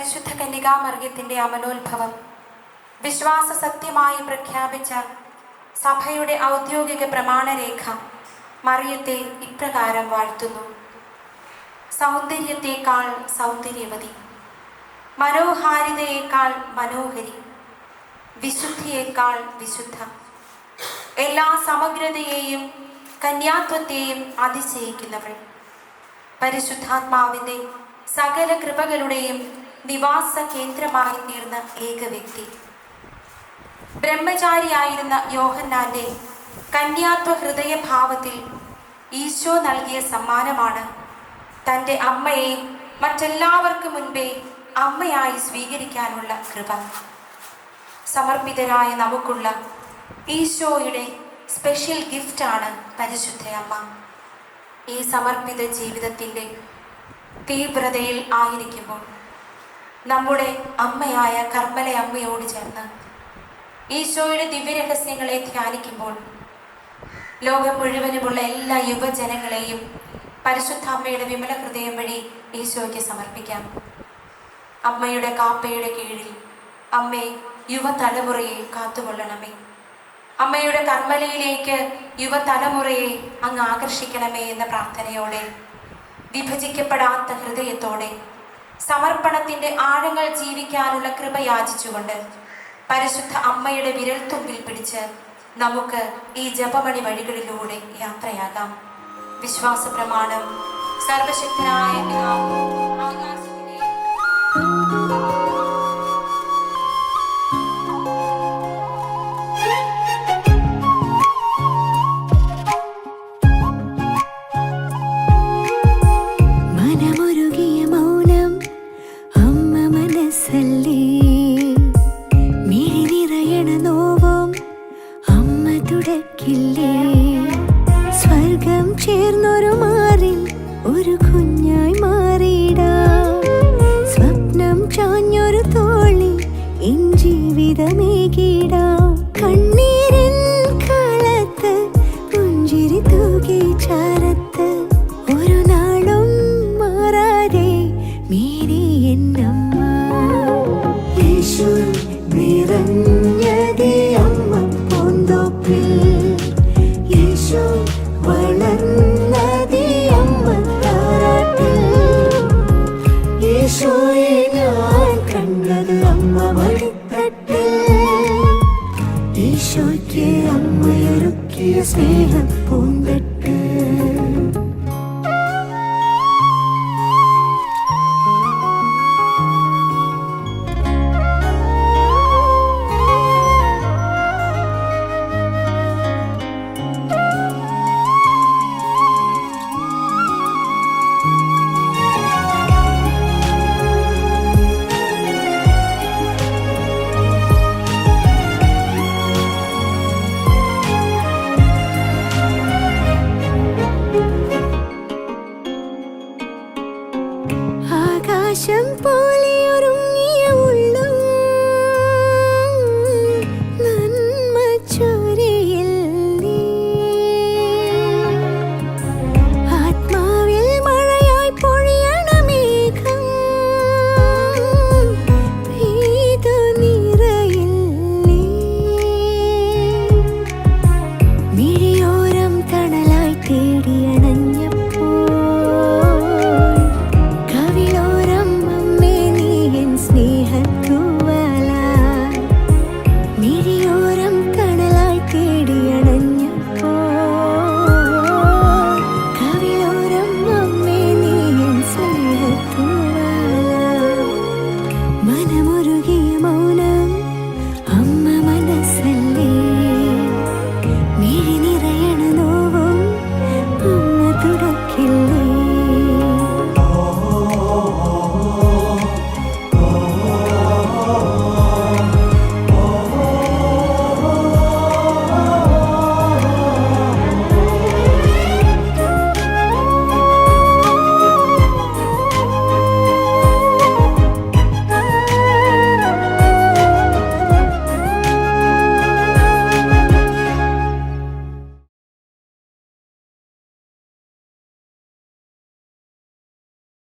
പരിശുദ്ധ കന്യകാമറിയത്തിൻ്റെ അമലോത്ഭവം വിശ്വാസ സത്യമായി പ്രഖ്യാപിച്ച സഭയുടെ ഔദ്യോഗിക പ്രമാണരേഖ മറിയത്തെ ഇപ്രകാരം വാഴ്ത്തുന്നു. സൗന്ദര്യത്തേക്കാൾ സൗന്ദര്യവതി, മനോഹാരിതയേക്കാൾ മനോഹരി, വിശുദ്ധിയേക്കാൾ വിശുദ്ധ, എല്ലാ സമഗ്രതയെയും കന്യാത്വത്തെയും അതിശയിക്കുന്നവൾ, പരിശുദ്ധാത്മാവിൻ്റെ സകല കൃപകളുടെയും നിവാസ കേന്ദ്രമായി തീർന്ന ഏക വ്യക്തി. ബ്രഹ്മചാരിയായിരുന്ന യോഹന്നാന്റെ കന്യാത്വ ഹൃദയഭാവത്തിൽ ഈശോ നൽകിയ സമ്മാനമാണ് തൻ്റെ അമ്മയെ മറ്റെല്ലാവർക്കും മുൻപേ അമ്മയായി സ്വീകരിക്കാനുള്ള കൃപ. സമർപ്പിതരായ നമുക്കുള്ള ഈശോയുടെ സ്പെഷ്യൽ ഗിഫ്റ്റാണ് പരിശുദ്ധ അമ്മ. ഈ സമർപ്പിത ജീവിതത്തിൻ്റെ തീവ്രതയിൽ ആയിരിക്കുമ്പോൾ നമ്മുടെ അമ്മയായ കർമ്മല അമ്മയോട് ചേർന്ന് ഈശോയുടെ ദിവ്യരഹസ്യങ്ങളെ ധ്യാനിക്കുമ്പോൾ ലോകം മുഴുവനുമുള്ള എല്ലാ യുവജനങ്ങളെയും പരിശുദ്ധ അമ്മയുടെ വിമല ഹൃദയം വഴി ഈശോയ്ക്ക് സമർപ്പിക്കാം. അമ്മയുടെ കാപ്പയുടെ കീഴിൽ അമ്മേ, യുവതലമുറയെ കാത്തുകൊള്ളണമേ. അമ്മയുടെ കർമ്മലയിലേക്ക് യുവതലമുറയെ അങ്ങ് ആകർഷിക്കണമേ എന്ന പ്രാർത്ഥനയോടെ, വിഭജിക്കപ്പെടാത്ത ഹൃദയത്തോടെ, സമർപ്പണത്തിൻ്റെ ആഴങ്ങൾ ജീവിക്കാനുള്ള കൃപ യാചിച്ചുകൊണ്ട് പരിശുദ്ധ അമ്മയുടെ വിരൽത്തുമ്പിൽ പിടിച്ച് നമുക്ക് ഈ ജപമണി വഴികളിലൂടെ യാത്രയാകാം. വിശ്വാസ പ്രമാണം. സർവശക്തനായ പിതാവ് ആകാശത്തിലെ സ്വർഗം ചേർന്നൊരു മാറിൽ ഒരു കുഞ്ഞായി മാറിയിടാ, സ്വപ്നം ചാഞ്ഞൊരു തോളി എൻ ജീവിതമേകിടാ. കണ്ണീരിൻ കാലത്ത് പുഞ്ചിരി തൂകി ചാരത്ത് ഒരു നാളും മാറാതെ മേരി എന്നമ്മ. യേശു നിറഞ്ഞതേ അമ്മ പൂന്തോപ്പിൽ, യേശു വളർന്നതേ അമ്മ താരാട്ടിൽ, യേശുയെ ഞാൻ കണ്ടത് അമ്മ മടിത്തട്ടിൽ, ഈശോയ്ക്ക് അമ്മയൊരുക്കിയ സ്നേഹം പൂന്തട്ടിൽ.